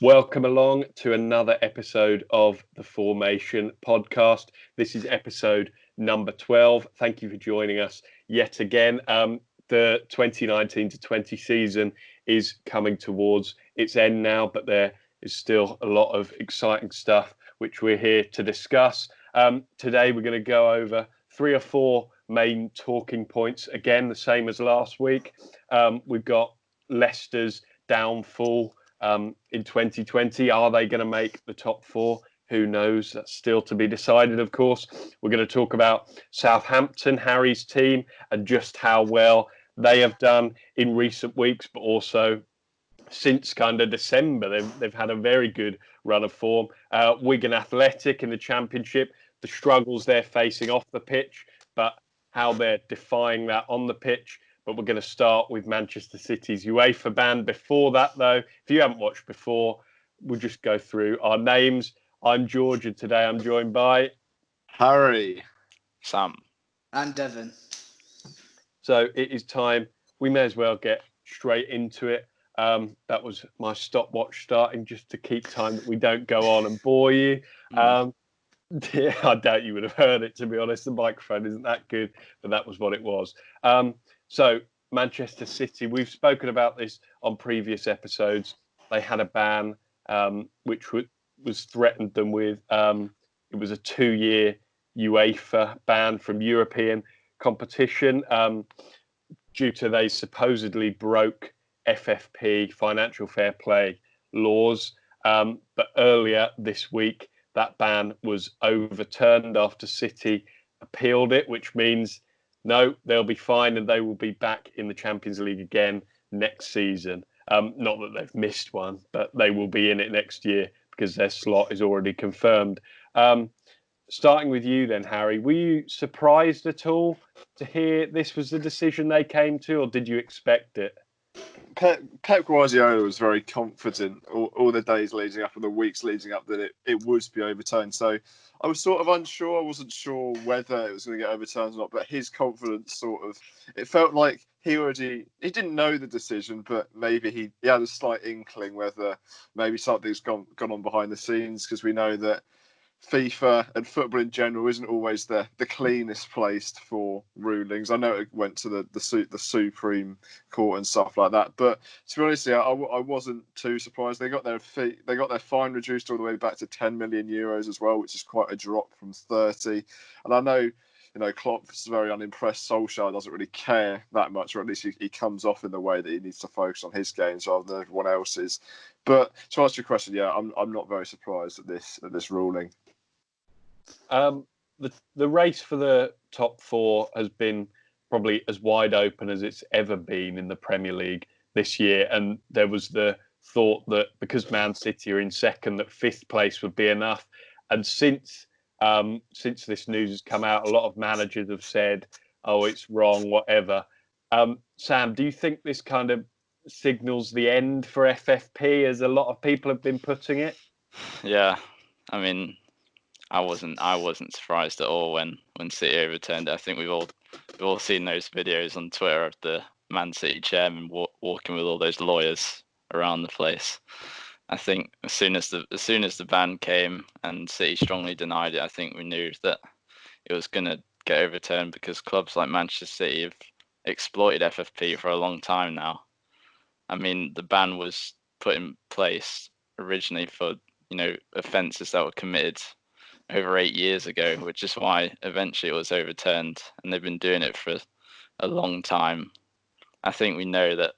Welcome along to another episode of the Fourmation podcast. This is episode number 12. Thank you for joining us yet again. The 2019 to 20 season is coming towards its end now, but there is still a lot of exciting stuff which we're here to discuss. Today we're going to go over 3 or 4 main talking points. Again, the same as last week. We've got Leicester's downfall in 2020. Are they going to make the top 4? Who knows? That's still to be decided, of course. We're going to talk about Southampton, Harry's team, and just how well they have done in recent weeks, but also since kind of December. They've had a very good run of form. Wigan Athletic in the Championship, the struggles they're facing off the pitch, but how they're defying that on the pitch. But we're going to start with Manchester City's UEFA ban. Before that, though, if you haven't watched before, we'll just go through our names. I'm George, and today I'm joined by Harry, Sam, and Devon. So it is time. We may as well get straight into it. That was my stopwatch starting just to keep time that we don't go on and bore you. Yeah, I doubt you would have heard it, to be honest. The microphone isn't that good, but that was what it was. So Manchester City, we've spoken about this on previous episodes. They had a ban which was threatened them with. It was a 2-year UEFA ban from European competition due to they supposedly broke FFP, financial fair play laws. But earlier this week, that ban was overturned after City appealed it, which means no, they'll be fine and they will be back in the Champions League again next season. Not that they've missed one, but they will be in it next year because their slot is already confirmed. Starting with you then, Harry, were you surprised at all to hear this was the decision they came to, or did you expect it? Pep Guardiola was very confident all the days leading up and the weeks leading up that it would be overturned. So I was sort of unsure. I wasn't sure whether it was going to get overturned or not, but his confidence it felt like he didn't know the decision, but maybe he had a slight inkling whether maybe something's gone on behind the scenes, because we know that FIFA and football in general isn't always the cleanest placed for rulings. I know it went to the Supreme Court and stuff like that, but to be honest, I wasn't too surprised. They got their fine reduced all the way back to 10 million euros as well, which is quite a drop from 30. And I know, Klopp's very unimpressed. Solskjaer doesn't really care that much, or at least he comes off in the way that he needs to focus on his games rather than everyone else's. But to answer your question, yeah, I'm not very surprised at this ruling. The race for the top 4 has been probably as wide open as it's ever been in the Premier League this year, and there was the thought that because Man City are in second, that 5th place would be enough. And since this news has come out, a lot of managers have said, "Oh, it's wrong," whatever. Sam, do you think this kind of signals the end for FFP, as a lot of people have been putting it? Yeah, I mean, I wasn't surprised at all when City overturned it. I think we've all seen those videos on Twitter of the Man City chairman walking with all those lawyers around the place. I think as soon as the ban came and City strongly denied it, I think we knew that it was going to get overturned, because clubs like Manchester City have exploited FFP for a long time now. I mean, the ban was put in place originally for offences that were committed over 8 years ago, which is why eventually it was overturned, and they've been doing it for a long time. I think we know that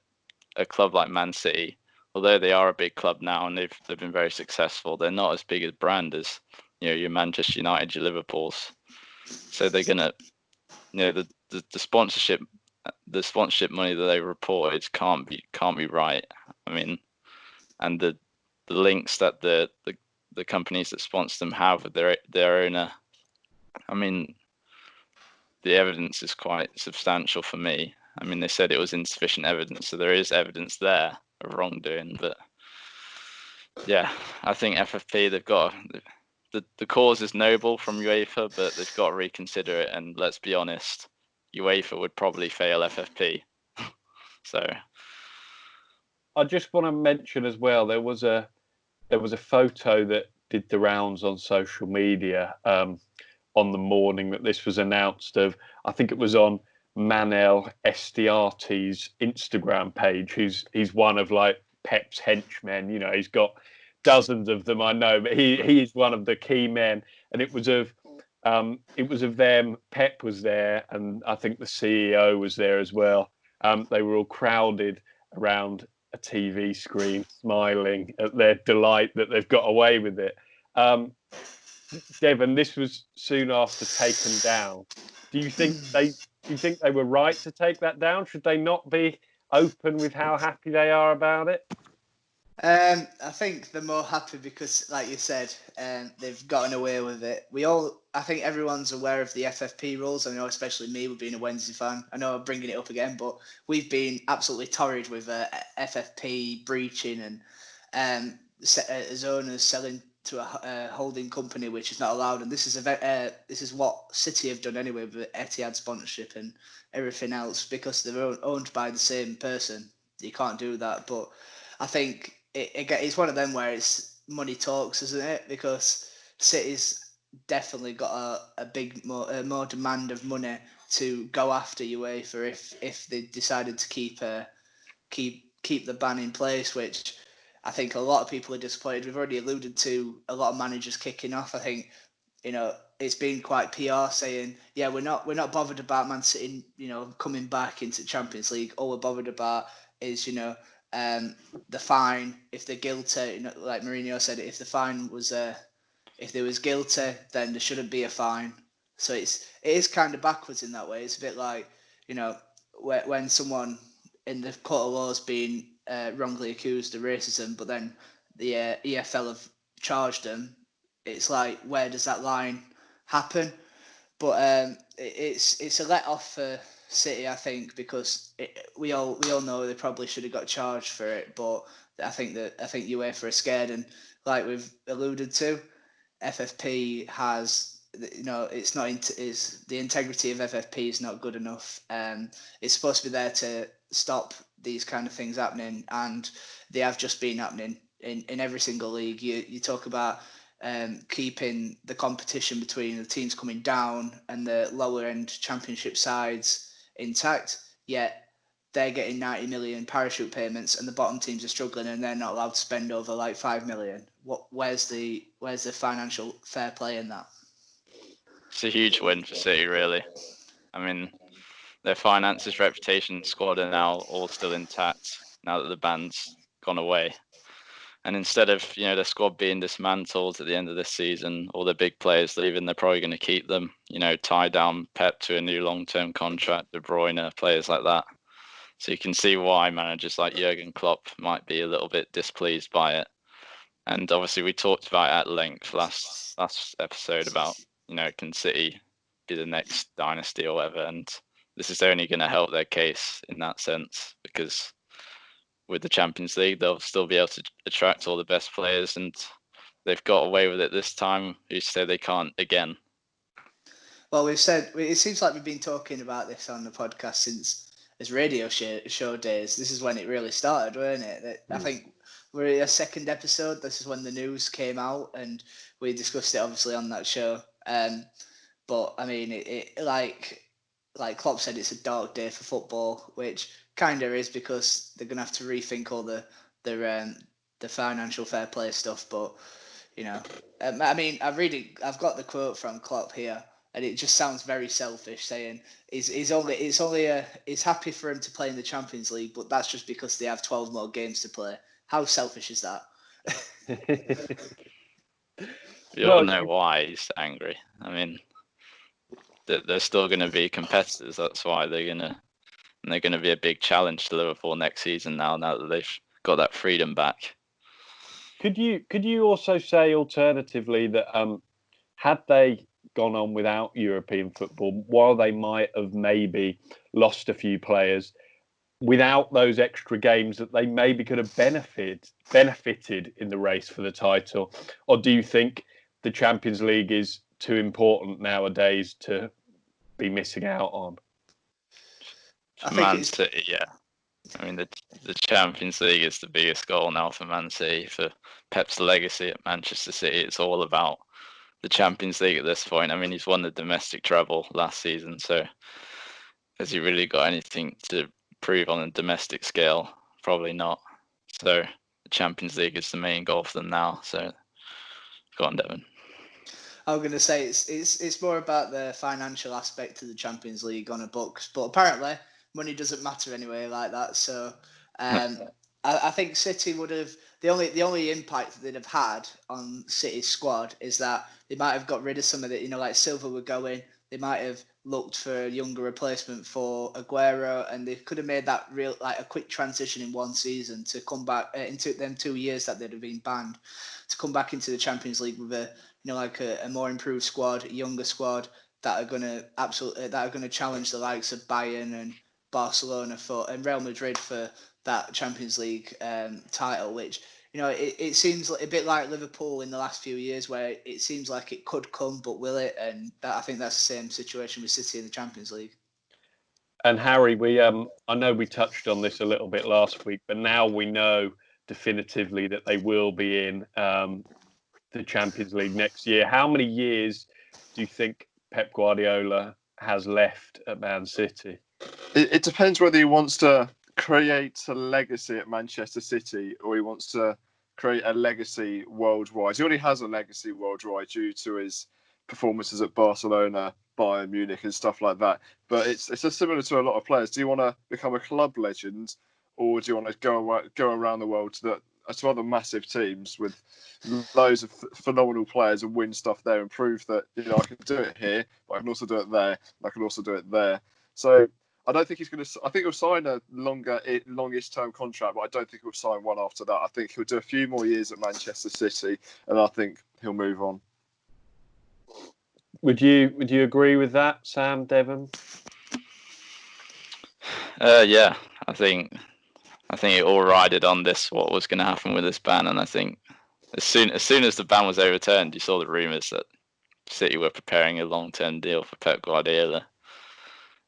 a club like Man City, although they are a big club now and they've been very successful, they're not as big a brand as your Manchester United, your Liverpools. So they're gonna, the sponsorship money that they reported can't be right. I mean, and the links that the companies that sponsor them have with their owner, I mean, the evidence is quite substantial for me. I mean, they said it was insufficient evidence, so there is evidence there of wrongdoing. But yeah, I think FFP, they've got the cause is noble from UEFA, but they've got to reconsider it. And let's be honest, UEFA would probably fail FFP. So I just want to mention as well, there was a there was a photo that did the rounds on social media on the morning that this was announced. I think it was on Manel Estiarte's Instagram page. He's one of like Pep's henchmen. You know, he's got dozens of them, I know, but he is one of the key men. And it was of them. Pep was there, and I think the CEO was there as well. They were all crowded around a TV screen, smiling at their delight that they've got away with it. Devon, this was soon after taken down. Do you think they were right to take that down? Should they not be open with how happy they are about it? I think they're more happy because, like you said, they've gotten away with it. I think everyone's aware of the FFP rules. I know, especially me, with being a Wednesday fan. I know I'm bringing it up again, but we've been absolutely torrid with FFP breaching and as owners selling to a holding company which is not allowed. And this is what City have done anyway with Etihad sponsorship and everything else, because they're owned by the same person. You can't do that, but I think it's one of them where it's money talks, isn't it? Because City's definitely got a more demand of money to go after UEFA if they decided to keep the ban in place, which I think a lot of people are disappointed. We've already alluded to a lot of managers kicking off. I think, you know, it's been quite PR saying, yeah, we're not bothered about Man City, you know, coming back into the Champions League. All we're bothered about is, you know, the fine. If they're guilty, you know, like Mourinho said, if the fine was if they was guilty, then there shouldn't be a fine. So it is kind of backwards in that way. It's a bit like, you know, when someone in the court of law is being wrongly accused of racism, but then the EFL have charged them. It's like, where does that line happen? But it's a let off for City, I think, because we all know they probably should have got charged for it, but I think UEFA are scared, and like we've alluded to, FFP has, you know, it's not is the integrity of FFP is not good enough. It's supposed to be there to stop these kind of things happening, and they have just been happening in every single league. You talk about keeping the competition between the teams coming down and the lower end championship sides intact, yet they're getting 90 million parachute payments and the bottom teams are struggling and they're not allowed to spend over like 5 million. Where's the financial fair play in that? It's a huge win for City, really. I mean, their finances, reputation, squad are now all still intact now that the ban's gone away. And instead of, you know, the squad being dismantled at the end of this season, all the big players leaving, they're probably going to keep them, you know, tie down Pep to a new long-term contract, De Bruyne, players like that. So you can see why managers like Jurgen Klopp might be a little bit displeased by it. And obviously we talked about it at length last episode about, you know, can City be the next dynasty or whatever? And this is only going to help their case in that sense, because with the Champions League, they'll still be able to attract all the best players, and they've got away with it this time. Who's to say they can't again? Well, it seems like we've been talking about this on the podcast since as radio show days. This is when it really started, weren't it? I think we're in a second episode. This is when the news came out, and we discussed it obviously on that show. But I mean, it like Klopp said, it's a dark day for football, which kind of is, because they're gonna have to rethink all the financial fair play stuff. But you know, I mean, I've got the quote from Klopp here, and it just sounds very selfish, saying he's happy for him to play in the Champions League, but that's just because they have 12 more games to play. How selfish is that? You all know why he's angry. I mean, they're still going to be competitors. That's why they're going to be a big challenge to Liverpool next season now that they've got that freedom back. Could you also say alternatively that had they gone on without European football, while they might have maybe lost a few players, without those extra games, that they maybe could have benefited in the race for the title? Or do you think the Champions League is too important nowadays to be missing out on? I think City, yeah. I mean, the Champions League is the biggest goal now for Man City. For Pep's legacy at Manchester City, it's all about the Champions League at this point. I mean, he's won the domestic treble last season, so has he really got anything to prove on a domestic scale? Probably not. So the Champions League is the main goal for them now. So go on, Devon. I'm going to say it's more about the financial aspect of the Champions League on a books, but apparently money doesn't matter anyway like that. So I think City would have the only impact that they'd have had on City's squad is that they might have got rid of some of it. Like Silva were going, they might have looked for a younger replacement for Aguero, and they could have made that real a quick transition in one season to come back into them 2 years that they'd have been banned to come back into the Champions League with a more improved squad, a younger squad that are going to challenge the likes of Bayern and Barcelona and Real Madrid for that Champions League title, which it seems a bit like Liverpool in the last few years, where it seems like it could come, but will it? And I think that's the same situation with City in the Champions League. And Harry, I know we touched on this a little bit last week, but now we know definitively that they will be in the Champions League next year. How many years do you think Pep Guardiola has left at Man City? It depends whether he wants to create a legacy at Manchester City or he wants to create a legacy worldwide. He already has a legacy worldwide due to his performances at Barcelona, Bayern Munich and stuff like that. But it's just similar to a lot of players. Do you want to become a club legend, or do you want to go around the world to other massive teams with loads of phenomenal players and win stuff there and prove that I can do it here, but I can also do it there, and I can also do it there. So I don't think he's going to. I think he'll sign a longish term contract, but I don't think he'll sign one after that. I think he'll do a few more years at Manchester City, and I think he'll move on. Would you agree with that, Sam, Devon? Yeah, I think it all rided on what was going to happen with this ban, and I think as soon as the ban was overturned, you saw the rumours that City were preparing a long-term deal for Pep Guardiola,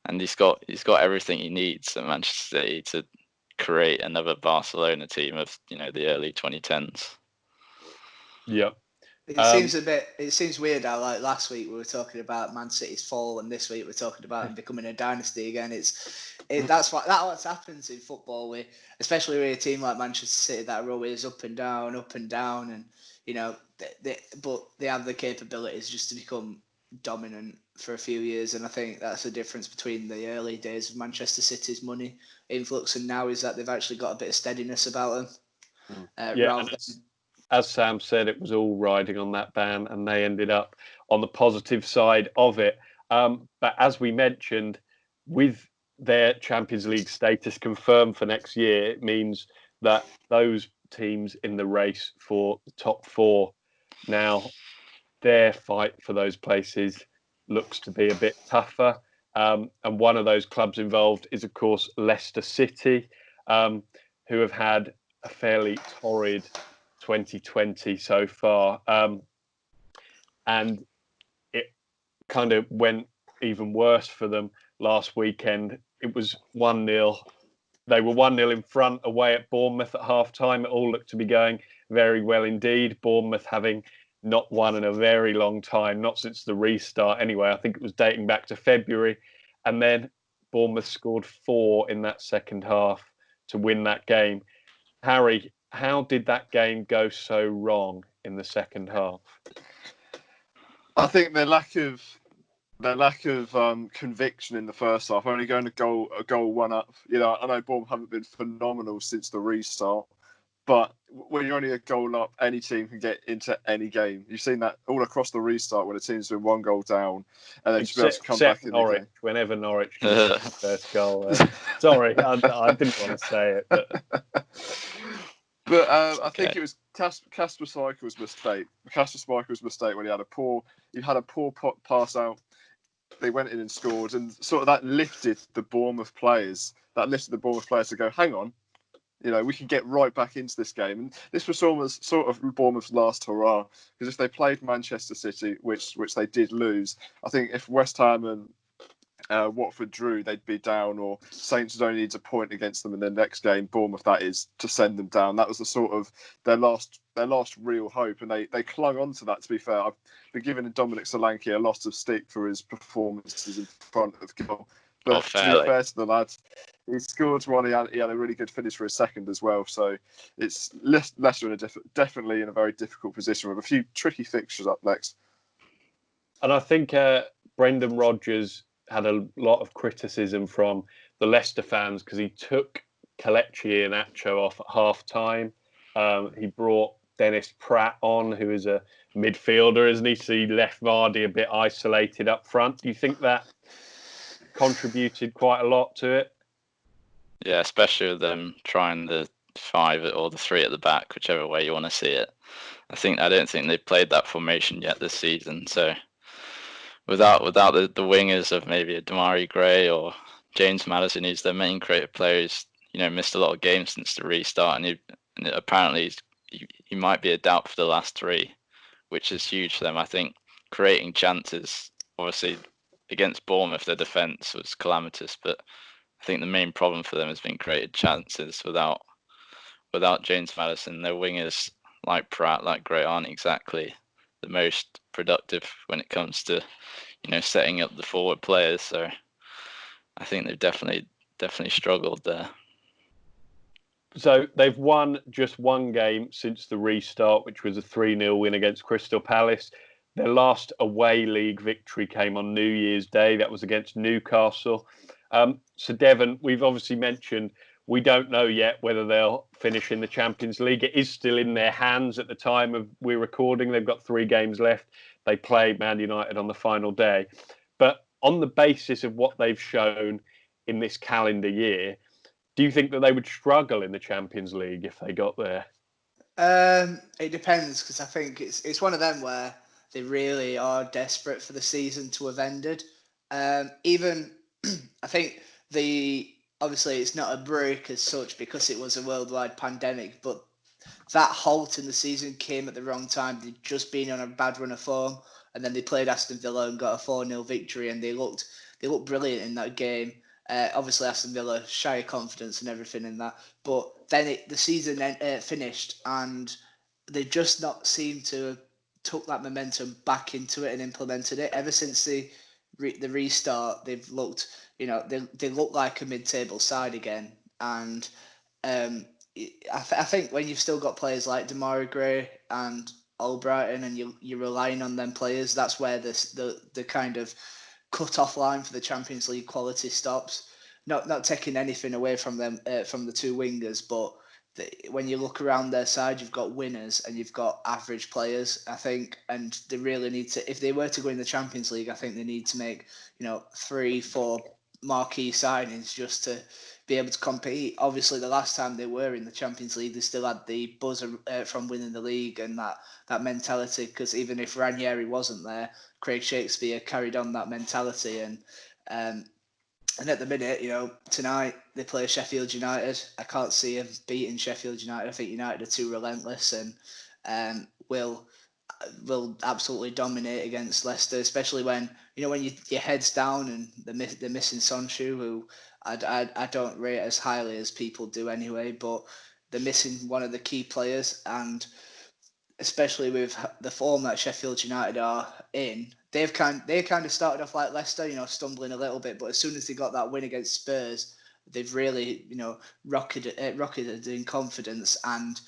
and he's got everything he needs at Manchester City to create another Barcelona team of the early 2010s. Yeah. It seems weird how last week we were talking about Man City's fall, and this week we're talking about them becoming a dynasty again. That's what happens in football, especially with a team like Manchester City that are always up and down, and but they have the capabilities just to become dominant for a few years, and I think that's the difference between the early days of Manchester City's money influx and now is that they've actually got a bit of steadiness about them. As Sam said, it was all riding on that ban, and they ended up on the positive side of it. But as we mentioned, with their Champions League status confirmed for next year, it means that those teams in the race for the top four now, their fight for those places looks to be a bit tougher. And one of those clubs involved is, of course, Leicester City, who have had a fairly torrid 2020 so far, and it kind of went even worse for them last weekend. It was 1-0. They were 1-0 in front away at Bournemouth at half time. It all looked to be going very well indeed. Bournemouth having not won in a very long time, not since the restart anyway. I think it was dating back to February. And then Bournemouth scored 4 in that second half to win that game. Harry, how did that game go so wrong in the second half? I think their lack of conviction in the first half, only going a goal one up. I know Bournemouth haven't been phenomenal since the restart, but when you're only a goal up, any team can get into any game. You've seen that all across the restart when a team's been 1 goal down and then just be able to come back in Norwich, the game. whenever Norwich gets the first goal. Sorry, I didn't want to say it, but I think it was Kasper Schmeichel's mistake. Kasper Schmeichel's mistake when he had a poor pass out. They went in and scored, and sort of that lifted the Bournemouth players. To go, hang on, we can get right back into this game. And this was sort of Bournemouth's last hurrah, because if they played Manchester City, which they did lose, I think if West Ham Watford drew, they'd be down, or Saints would only need a point against them in their next game, Bournemouth that is, to send them down. That was the sort of their last real hope, and they clung on to that. To be fair, I've been giving Dominic Solanke a lot of stick for his performances in front of goal, but to be fair to the lads, he scored one. He had a really good finish for a second as well. So it's Leicester definitely in a very difficult position with a few tricky fixtures up next. And I think Brendan Rodgers had a lot of criticism from the Leicester fans because he took Kelechi Iheanacho off at half time. He brought Dennis Pratt on, who is a midfielder, isn't he? So he left Vardy a bit isolated up front. Do you think that contributed quite a lot to it? Yeah, especially with them trying the 5 or the 3 at the back, whichever way you want to see it. I don't think they've played that formation yet this season. So without the wingers of maybe a Damari Gray or James Maddison, who's their main creative player, who's missed a lot of games since the restart, and apparently he might be a doubt for the last 3, which is huge for them. I think creating chances, obviously against Bournemouth, their defence was calamitous, but I think the main problem for them has been created chances without James Maddison. Their wingers like Pratt, like Gray, aren't exactly the most productive when it comes to setting up the forward players. So I think they've definitely struggled there. So they've won just one game since the restart, which was a 3-0 win against Crystal Palace. Their last away league victory came on New Year's Day. That was against Newcastle. So Devon, we've obviously mentioned we don't know yet whether they'll finish in the Champions League. It is still in their hands at the time of we're recording. They've got 3 games left. They play Man United on the final day. But on the basis of what they've shown in this calendar year, do you think that they would struggle in the Champions League if they got there? It depends, because I think it's one of them where they really are desperate for the season to have ended. Even I think obviously it's not a break as such because it was a worldwide pandemic, but that halt in the season came at the wrong time. They'd just been on a bad run of form, and then they played Aston Villa and got a 4-0 victory, and they looked brilliant in that game. Obviously, Aston Villa shy of confidence and everything in that, but then the season finished, and they just not seemed to have took that momentum back into it and implemented it. Ever since the restart, they've looked, they look like a mid-table side again, and I think when you've still got players like Damari Gray and Albrighton, and you're relying on them players, that's where the kind of cut-off line for the Champions League quality stops. Not taking anything away from them, from the 2 wingers, but when you look around their side, you've got winners and you've got average players, I think, and they really need to, if they were to go in the Champions League, I think they need to make 3-4 marquee signings just to be able to compete. Obviously, the last time they were in the Champions League, they still had the buzz from winning the league and that mentality, because even if Ranieri wasn't there, Craig Shakespeare carried on that mentality. And at the minute, tonight they play Sheffield United. I can't see them beating Sheffield United. I think United are too relentless and will absolutely dominate against Leicester, especially when when your head's down and they're missing Sonchu, who I don't rate as highly as people do anyway, but they're missing one of the key players, and especially with the form that Sheffield United are in, they kind of started off like Leicester, stumbling a little bit, but as soon as they got that win against Spurs, they've really rocketed in confidence. And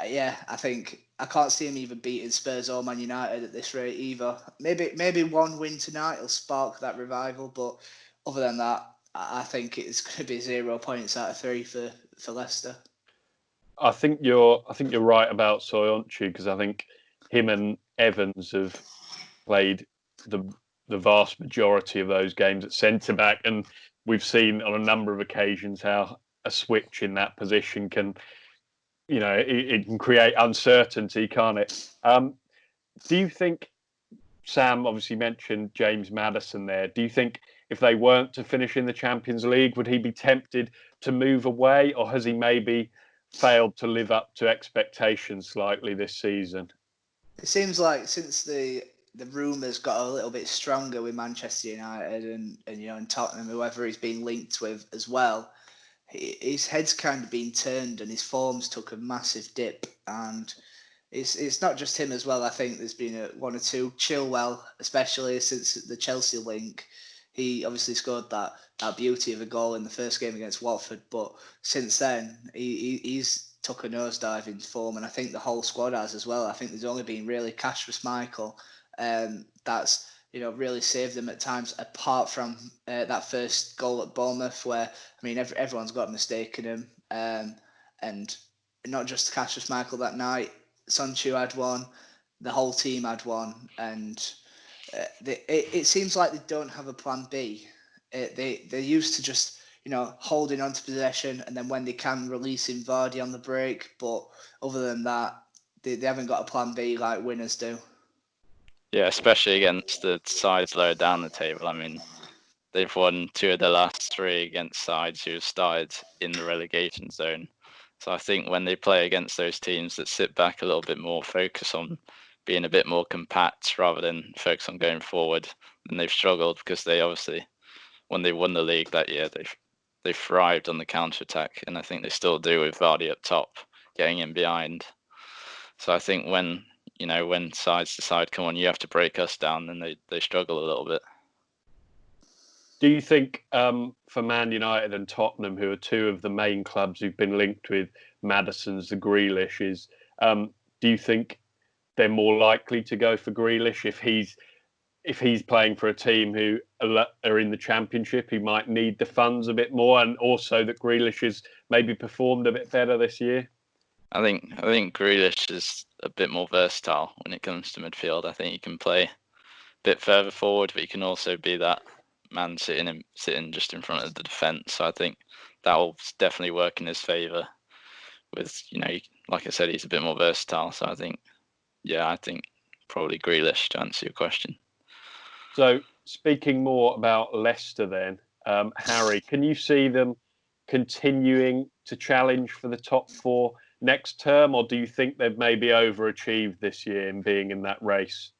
yeah, I think I can't see them even beating Spurs or Man United at this rate either. Maybe one win tonight will spark that revival, but other than that, I think it's going to be 0 points out of 3 for Leicester. I think you're right about Soyuncu, because I think him and Evans have played the vast majority of those games at centre back, and we've seen on a number of occasions how a switch in that position can, it can create uncertainty, can't it? Do you think, Sam obviously mentioned James Maddison there, do you think if they weren't to finish in the Champions League, would he be tempted to move away, or has he maybe failed to live up to expectations slightly this season? It seems like since the the rumours got a little bit stronger with Manchester United and Tottenham, whoever he's been linked with as well. His head's kind of been turned and his form's took a massive dip, and it's not just him as well. I think there's been one or two. Chilwell, especially since the Chelsea link, he obviously scored that beauty of a goal in the first game against Watford, but since then he's took a nosedive in form, and I think the whole squad has as well. I think there's only been really Kasper Michael that's really saved them at times, apart from that first goal at Bournemouth, where everyone's got a mistake in him, and not just Kasper Michael that night. Sonchu had one, the whole team had one, and it seems like they don't have a plan B. They're used to just holding on to possession, and then when they can, releasing Vardy on the break. But other than that, they haven't got a plan B like winners do. Yeah, especially against the sides lower down the table. I mean, they've won 2 of the last 3 against sides who have started in the relegation zone. So I think when they play against those teams that sit back a little bit more, focus on being a bit more compact rather than focus on going forward, then they've struggled, because they obviously, when they won the league that year, they thrived on the counter-attack, and I think they still do with Vardy up top, getting in behind. So I think when sides decide, come on, you have to break us down, then they struggle a little bit. Do you think for Man United and Tottenham, who are 2 of the main clubs who've been linked with Maddison's, the Grealishes, do you think they're more likely to go for Grealish if he's playing for a team who are in the Championship? He might need the funds a bit more, and also that Grealish has maybe performed a bit better this year? I think Grealish is a bit more versatile when it comes to midfield. I think he can play a bit further forward, but he can also be that man sitting just in front of the defence. So I think that will definitely work in his favour. With like I said, he's a bit more versatile. So I think probably Grealish, to answer your question. So speaking more about Leicester then, Harry, can you see them continuing to challenge for the top 4 next term, or do you think they've maybe overachieved this year in being in that race?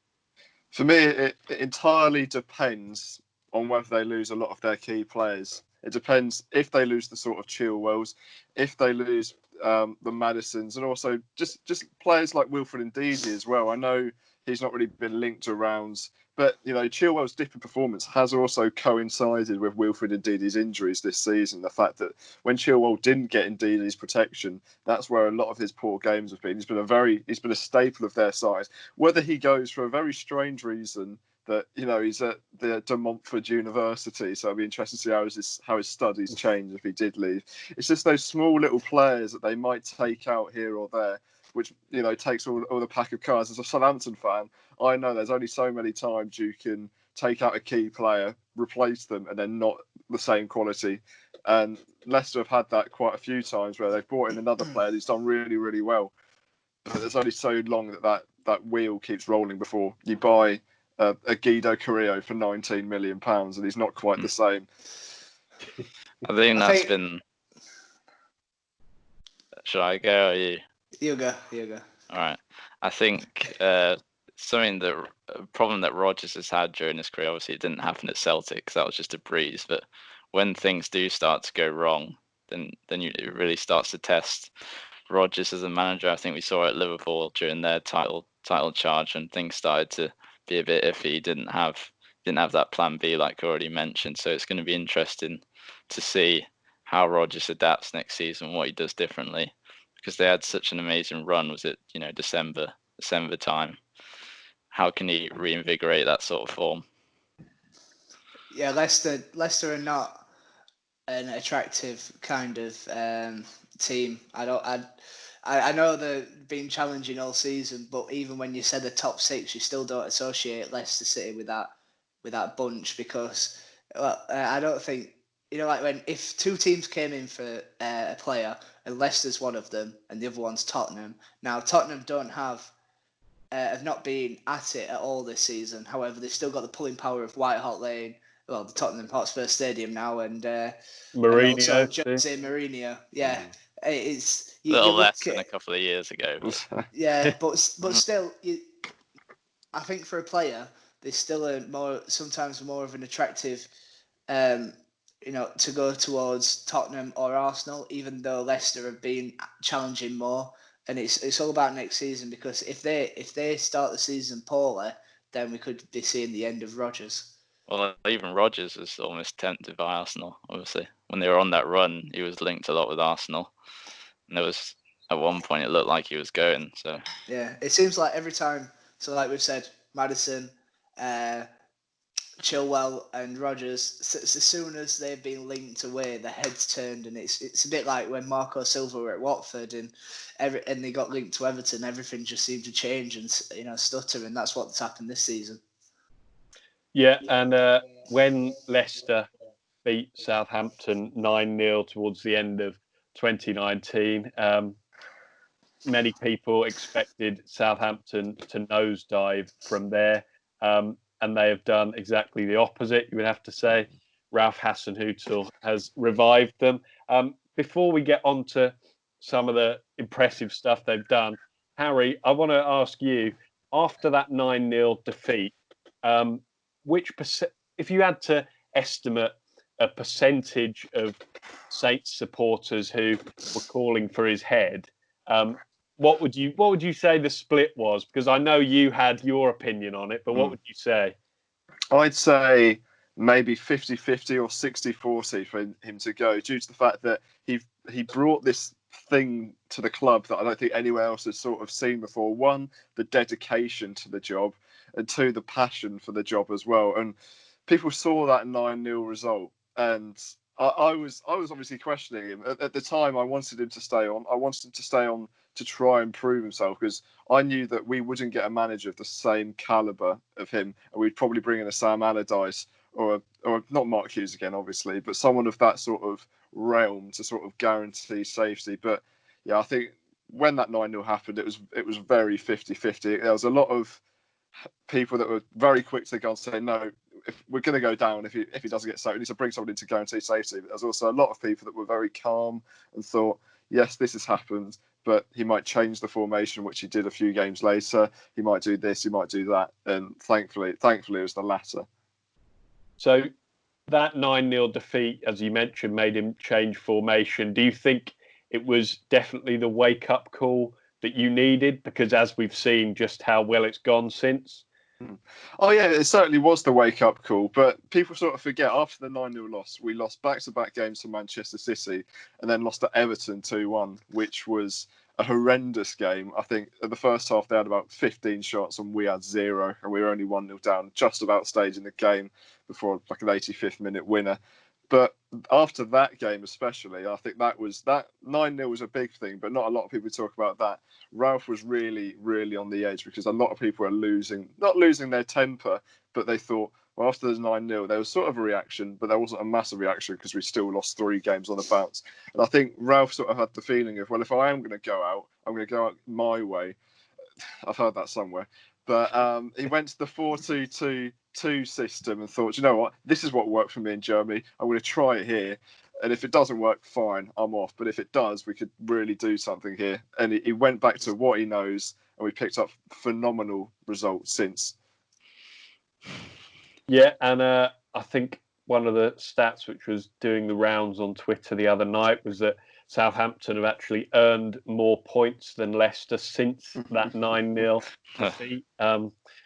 For me, it entirely depends on whether they lose a lot of their key players. It depends if they lose the sort of Chilwells, if they lose the Maddisons, and also just players like Wilfred Ndidi as well. I know he's not really been linked around, but Chilwell's dip in performance has also coincided with Wilfred Ndidi's injuries this season. The fact that when Chilwell didn't get Ndidi's protection, that's where a lot of his poor games have been. He's been a staple of their side. Whether he goes for a very strange reason that he's at the De Montfort University, so it'll be interesting to see how his studies change if he did leave. It's just those small little players that they might take out here or there, which takes all the pack of cards. As a Southampton fan, I know there's only so many times you can take out a key player, replace them, and then not the same quality. And Leicester have had that quite a few times where they've brought in another player who's done really, really well. But there's only so long that wheel keeps rolling before you buy a Guido Carrillo for £19 million, and he's not quite the same. I think been. Should I go or you? You go. All right. I think problem that Rodgers has had during his career, obviously it didn't happen at Celtic because that was just a breeze. But when things do start to go wrong, then it really starts to test Rodgers as a manager. I think we saw at Liverpool during their title charge, and things started to be a bit iffy. He didn't have that plan B like I already mentioned. So it's going to be interesting to see how Rodgers adapts next season, what he does differently, because they had such an amazing run. Was it December time? How can he reinvigorate that sort of form? Yeah, Leicester are not an attractive kind of team. I know they've been challenging all season, but even when you said the top 6, you still don't associate Leicester City with that bunch, because I don't think like if 2 teams came in for a player and Leicester's one of them and the other one's Tottenham. Now Tottenham have not been at it at all this season. However, they've still got the pulling power of White Hart Lane, well, the Tottenham Hotspur Stadium now, and Mourinho, and also Jose Mourinho. Yeah, it's a little less than a couple of years ago. Yeah, but still, I think for a player, there's still sometimes more of an attractive, to go towards Tottenham or Arsenal, even though Leicester have been challenging more. And it's all about next season, because if they start the season poorly, then we could be seeing the end of Rodgers. Well, even Rodgers was almost tempted by Arsenal. Obviously, when they were on that run, he was linked a lot with Arsenal, and there was at one point it looked like he was going. So yeah, it seems like every time. So like we've said, Maddison, Chilwell and Rodgers, as soon as they've been linked away, the heads turned, and it's a bit like when Marco Silva were at Watford and they got linked to Everton. Everything just seemed to change and stutter, and that's what's happened this season. Yeah, and when Leicester beat Southampton 9-0 towards the end of 2019, many people expected Southampton to nosedive from there. And they have done exactly the opposite, you would have to say. Ralph Hasenhüttl has revived them. Before we get on to some of the impressive stuff they've done, Harry, I want to ask you, after that 9-0 defeat, if you had to estimate a percentage of Saints supporters who were calling for his head, what would you say the split was? Because I know you had your opinion on it, but what would you say? I'd say maybe 50-50 or 60-40 for him to go, due to the fact that he brought this thing to the club that I don't think anyone else has sort of seen before. One, the dedication to the job, and two, the passion for the job as well. And people saw that 9-0 result, and I was obviously questioning him. At the time, I wanted him to stay on. I wanted him to stay on to try and prove himself, because I knew that we wouldn't get a manager of the same calibre of him, and we'd probably bring in a Sam Allardyce or not Mark Hughes again, obviously, but someone of that sort of realm to sort of guarantee safety. But yeah, I think when that 9-0 happened, it was very 50-50. There was a lot of people that were very quick to go and say, no, if we're going to go down, if he doesn't get sacked, we need to bring someone in to guarantee safety. But there's also a lot of people that were very calm and thought, yes, this has happened, but he might change the formation, which he did a few games later. He might do this, he might do that. And thankfully it was the latter. So that 9-0 defeat, as you mentioned, made him change formation. Do you think it was definitely the wake-up call that you needed? Because as we've seen just how well it's gone since. Oh yeah, it certainly was the wake-up call. But people sort of forget, after the 9-0 loss, we lost back-to-back games to Manchester City and then lost to Everton 2-1, which was a horrendous game. I think at the first half they had about 15 shots and we had 0, and we were only 1-0 down, just about staging the game before like an 85th minute winner. But after that game especially, I think that 9-0 was a big thing, but not a lot of people talk about that. Ralph was really, really on the edge, because a lot of people were not losing their temper, but they thought, well, after the 9-0, there was sort of a reaction, but there wasn't a massive reaction because we still lost 3 games on the bounce. And I think Ralph sort of had the feeling of, well, if I am going to go out, I'm going to go out my way. I've heard that somewhere. But he went to the 4-2-2 system and thought, you know what, this is what worked for me in Germany. I'm going to try it here. And if it doesn't work, fine, I'm off. But if it does, we could really do something here. And he went back to what he knows, and we picked up phenomenal results since. Yeah, and I think one of the stats which was doing the rounds on Twitter the other night was that Southampton have actually earned more points than Leicester since that 9-0 defeat,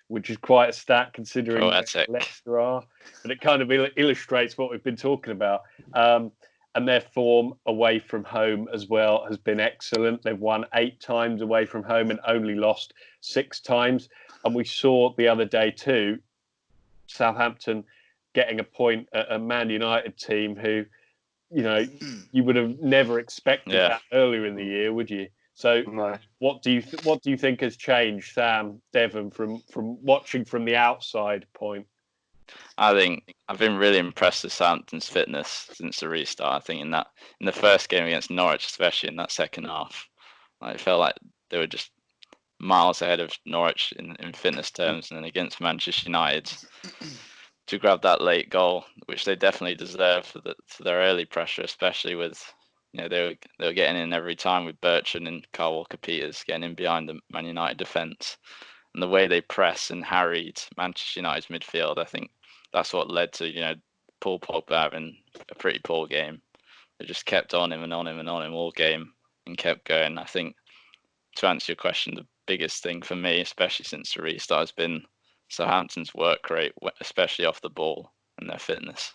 which is quite a stat considering where Leicester are. But it kind of illustrates what we've been talking about. And their form away from home as well has been excellent. They've won 8 times away from home and only lost 6 times. And we saw the other day too, Southampton getting a point at a Man United team who, you would have never expected that earlier in the year, would you? So, No. What do you think has changed, Sam, Devon, from watching from the outside point? I think I've been really impressed with Southampton's fitness since the restart. I think in the first game against Norwich, especially in that second half, I felt like they were just miles ahead of Norwich in fitness terms, and then against Manchester United to grab that late goal, which they definitely deserve for their early pressure, especially with they were getting in every time with Bertrand and Kyle Walker-Peters getting in behind the Man United defence, and the way they press and harried Manchester United's midfield, I think that's what led to, Paul Pogba having a pretty poor game. They just kept on him and on him and on him all game and kept going. I think, to answer your question, the biggest thing for me, especially since the restart, has been Southampton's work rate, especially off the ball, and their fitness.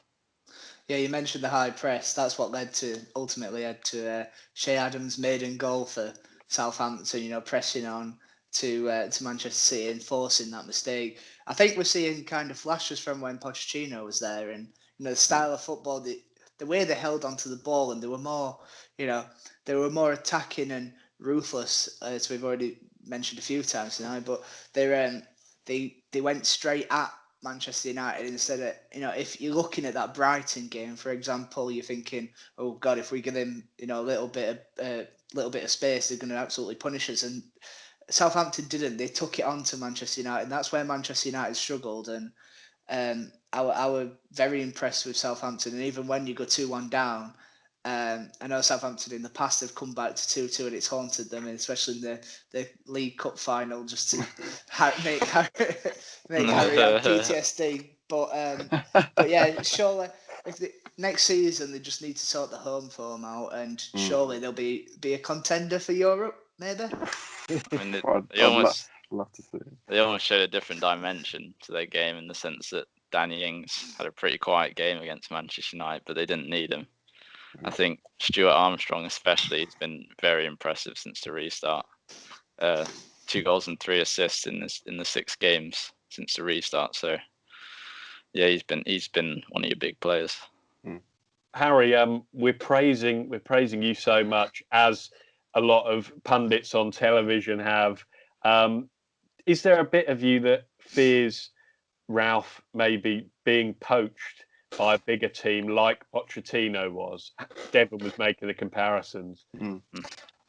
Yeah, you mentioned the high press. That's what ultimately led to Shea Adams' maiden goal for Southampton. Pressing on to Manchester City and forcing that mistake. I think we're seeing kind of flashes from when Pochettino was there, and the style of football, the way they held onto the ball, and they were more attacking and ruthless, as we've already mentioned a few times tonight. But they went straight at Manchester United instead of, if you're looking at that Brighton game, for example, you're thinking, oh God, if we give them, a little bit of space, they're going to absolutely punish us. And Southampton didn't. They took it on to Manchester United, and that's where Manchester United struggled. And I were very impressed with Southampton. And even when you go 2-1 down, I know Southampton in the past have come back to 2-2 and it's haunted them, and especially in the League Cup final, just to make Harry have PTSD. But yeah, surely if next season they just need to sort the home form out, and surely they'll be a contender for Europe, maybe. I mean, love to see it. They almost showed a different dimension to their game in the sense that Danny Ings had a pretty quiet game against Manchester United, but they didn't need him. I think Stuart Armstrong especially has been very impressive since the restart. 2 goals and 3 assists in the 6 games since the restart. So yeah, he's been one of your big players. Harry, we're praising you so much, as a lot of pundits on television have. Is there a bit of you that fears Ralph maybe being poached by a bigger team like Pochettino was? Devon was making the comparisons.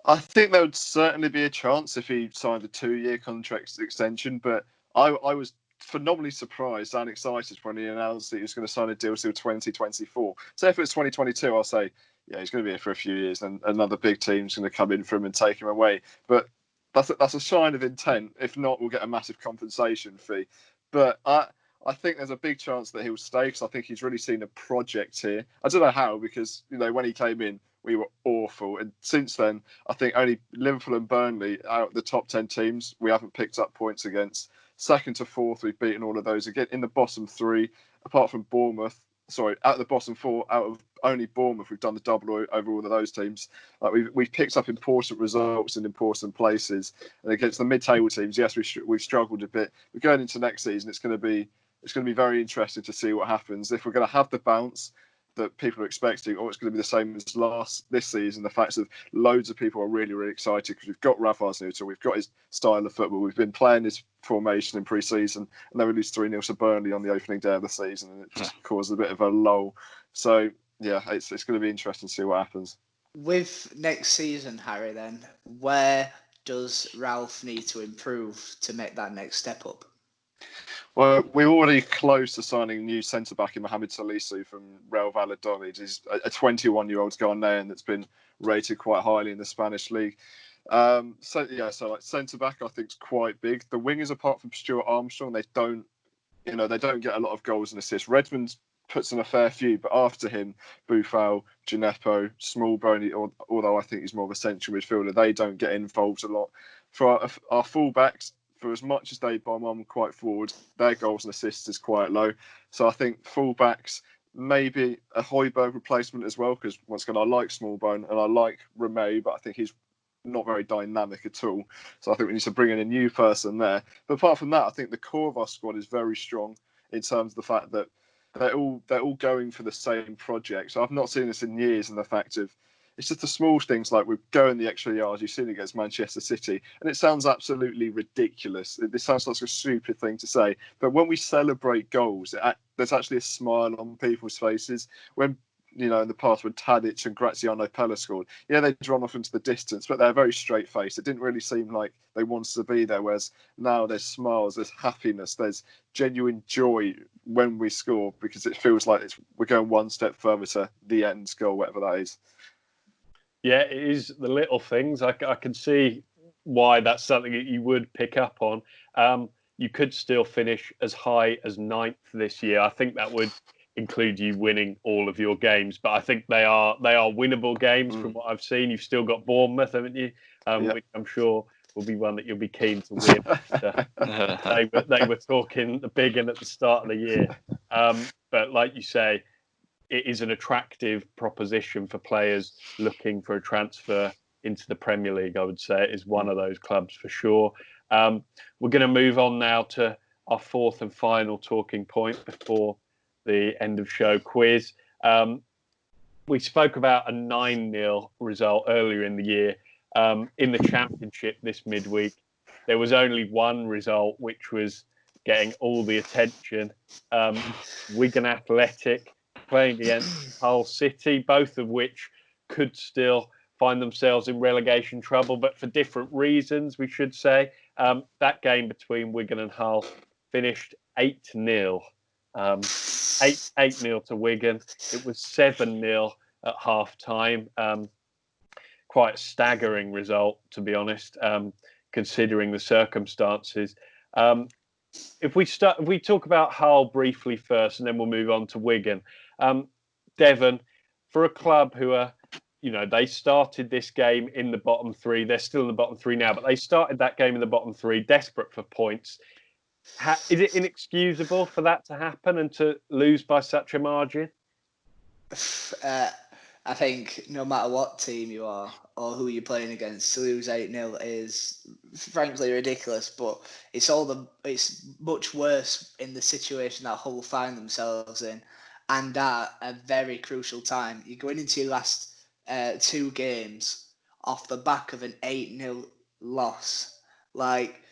I think there would certainly be a chance if he signed a 2-year contract extension, but I was phenomenally surprised and excited when he announced that he was going to sign a deal till 2024. So if it's 2022, I'll say, yeah, he's going to be here for a few years, and another big team's going to come in for him and take him away. But that's a sign of intent. If not, we'll get a massive compensation fee. But I think there's a big chance that he'll stay, because I think he's really seen a project here. I don't know how, because when he came in, we were awful, and since then, I think only Liverpool and Burnley out of the top 10 teams we haven't picked up points against. Second to fourth, we've beaten all of those. Again, in the bottom 3, apart from Bournemouth, out of the bottom 4, out of only Bournemouth, we've done the double over all of those teams. We've picked up important results in important places, and against the mid-table teams, yes, we've struggled a bit. But going into next season, it's going to be very interesting to see what happens. If we're going to have the bounce that people are expecting, or it's going to be the same as this season. The fact that loads of people are really, really excited because we've got Ralph Hasenhüttl, we've got his style of football, we've been playing his formation in pre-season, and then we lose 3-0 to Burnley on the opening day of the season, and it just caused a bit of a lull. So yeah, it's going to be interesting to see what happens. With next season, Harry, then, where does Ralph need to improve to make that next step up? Well, we're already close to signing a new centre-back in Mohamed Salisu from Real Valladolid. He's a 21-year-old Ghanaian that's been rated quite highly in the Spanish league. So like centre-back, I think is quite big. The wingers, apart from Stuart Armstrong, they don't get a lot of goals and assists. Redmond puts in a fair few, but after him, Boufal, Gineppo, Smallbone, although I think he's more of a central midfielder, they don't get involved a lot. For our full-backs, for as much as they bomb on quite forward, their goals and assists is quite low. So I think fullbacks, maybe a Højbjerg replacement as well, because once again, I like Smallbone and I like Romeu, but I think he's not very dynamic at all. So I think we need to bring in a new person there. But apart from that, I think the core of our squad is very strong in terms of the fact that they're all going for the same project. So I've not seen this in years, in the fact of it's just the small things like we're going the extra yards. You've seen it against Manchester City, and it sounds absolutely ridiculous. This sounds like a stupid thing to say, but when we celebrate goals, there's actually a smile on people's faces. When in the past when Tadic and Graziano Pella scored, yeah, they'd run off into the distance, but they're very straight-faced. It didn't really seem like they wanted to be there, whereas now there's smiles, there's happiness, there's genuine joy when we score, because it feels like we're going one step further to the end goal, whatever that is. Yeah, it is the little things. I can see why that's something that you would pick up on. You could still finish as high as 9th this year. I think that would include you winning all of your games, but I think they are winnable games from what I've seen. You've still got Bournemouth, haven't you? Which I'm sure will be one that you'll be keen to win. They were talking the big one at the start of the year, but like you say, it is an attractive proposition for players looking for a transfer into the Premier League. I would say it is one of those clubs for sure. We're going to move on now to our fourth and final talking point before the end of show quiz. We spoke about a 9-0 result earlier in the year. In the Championship this midweek, there was only one result which was getting all the attention. Wigan Athletic playing against Hull City, both of which could still find themselves in relegation trouble, but for different reasons, we should say. That game between Wigan and Hull finished 8-0. 8-0 to Wigan. It was 7-0 at half time. Quite a staggering result, to be honest, considering the circumstances. If we talk about Hull briefly first, and then we'll move on to Wigan. Devon, for a club who are, they started this game in the bottom three. They're still in the bottom three now, but they started that game in the bottom three, desperate for points. Is it inexcusable for that to happen and to lose by such a margin? I think no matter what team you are or who you're playing against, to lose 8-0 is frankly ridiculous. But it's much worse in the situation that Hull find themselves in, and at a very crucial time. You're going into your last 2 games off the back of an 8-0 loss. Like,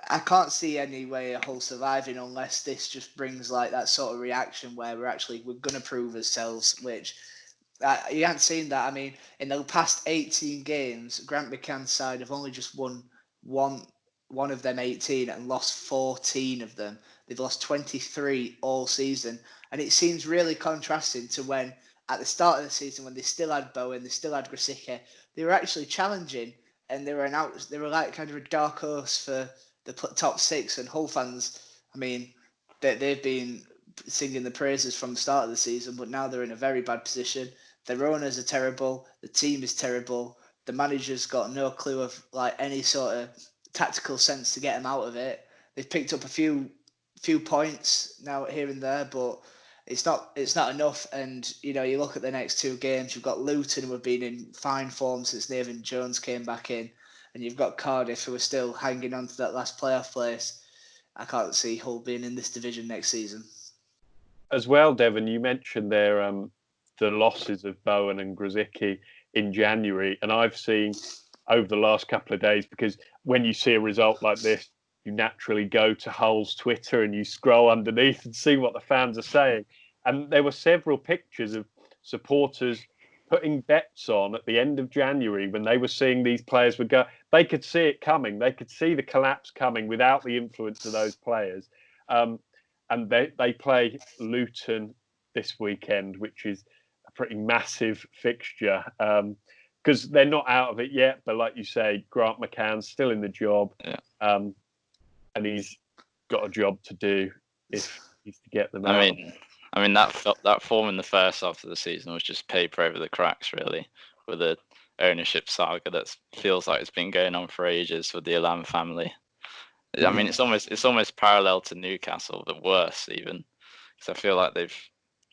I can't see any way of Hull surviving unless this just brings like that sort of reaction where we're going to prove ourselves, which you haven't seen that. I mean, in the past 18 games, Grant McCann's side have only just won one of them 18 and lost 14 of them. They've lost 23 all season, and it seems really contrasting to when at the start of the season, when they still had Bowen, they still had Grisica, they were actually challenging, and they were like kind of a dark horse for the top 6. And Hull fans, I mean, they've been singing the praises from the start of the season, but now they're in a very bad position. Their owners are terrible. The team is terrible. The manager's got no clue of like any sort of tactical sense to get them out of it. They've picked up a few points now here and there, but it's not enough. And you look at the next 2 games. You've got Luton, who have been in fine form since Nathan Jones came back in, and you've got Cardiff, who are still hanging on to that last playoff place. I can't see Hull being in this division next season. As well, Devon, you mentioned there the losses of Bowen and Grzycki in January, and I've seen over the last couple of days, because when you see a result like this, you naturally go to Hull's Twitter and you scroll underneath and see what the fans are saying. And there were several pictures of supporters putting bets on at the end of January when they were seeing these players would go. They could see it coming. They could see the collapse coming without the influence of those players. And they play Luton this weekend, which is a pretty massive fixture, because they're not out of it yet. But like you say, Grant McCann's still in the job, and he's got a job to do if he's to get them out. I mean that form in the first half of the season was just paper over the cracks, really, with the ownership saga that feels like it's been going on for ages with the Elam family. I mean, it's almost parallel to Newcastle, but worse even, because I feel like they've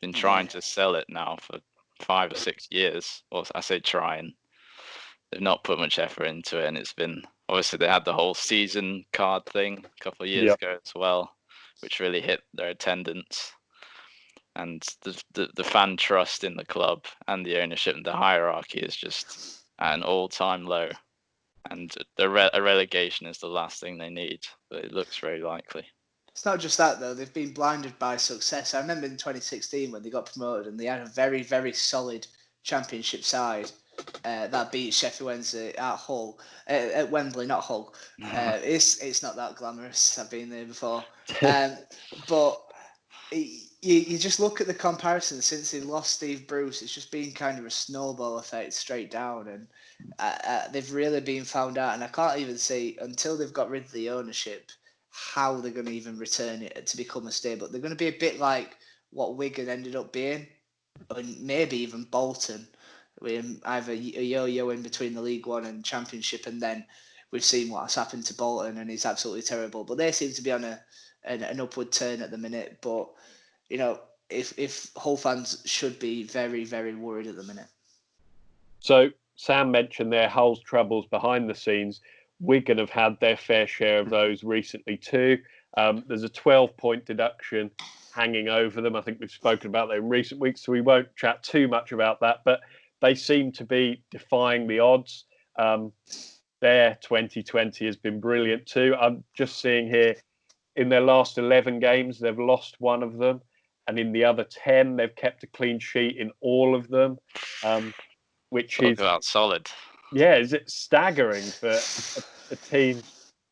been trying to sell it now for 5 or 6 years. Or I say trying. They've not put much effort into it, and it's been obviously they had the whole season card thing a couple of years ago as well, which really hit their attendance. And the fan trust in the club and the ownership and the hierarchy is just at an all-time low. And a relegation is the last thing they need, but it looks very likely. It's not just that, though. They've been blinded by success. I remember in 2016 when they got promoted and they had a very, very solid championship side that beat Sheffield Wednesday at Hull, at Wembley, not Hull. It's not that glamorous. I've been there before. But you just look at the comparison since they lost Steve Bruce. It's just been kind of a snowball effect straight down, and they've really been found out. And I can't even see until they've got rid of the ownership how they're going to even return it to become a stable. They're going to be a bit like what Wigan ended up being, and maybe even Bolton, with either a yo-yo in between the League One and Championship, and then we've seen what's happened to Bolton, and it's absolutely terrible. But they seem to be on an upward turn at the minute. But if Hull fans should be very, very worried at the minute. So Sam mentioned their Hull's troubles behind the scenes. Wigan have had their fair share of those recently too. There's a 12-point deduction hanging over them. I think we've spoken about that in recent weeks, so we won't chat too much about that. But they seem to be defying the odds. Their 2020 has been brilliant too. I'm just seeing here, in their last 11 games, they've lost one of them. And in the other 10, they've kept a clean sheet in all of them, which Talk is about solid. Yeah, is it staggering for a team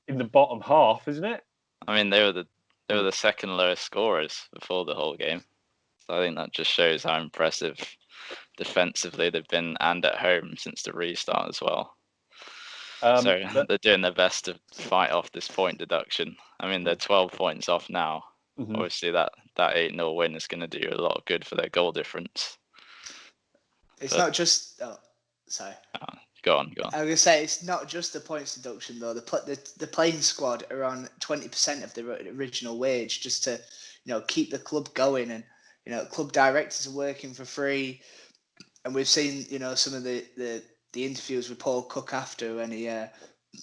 in the bottom half, isn't it? I mean, they were the second lowest scorers before the whole game. So I think that just shows how impressive defensively they've been, and at home since the restart as well. So they're doing their best to fight off this point deduction. I mean, they're 12 points off now. Mm-hmm. Obviously, that 8-0 win is going to do a lot of good for their goal difference. It's not just... Oh, sorry. Go on. I was going to say, it's not just the points deduction, though. The playing squad are on 20% of the original wage just to, keep the club going. And, club directors are working for free. And we've seen, some of the interviews with Paul Cook after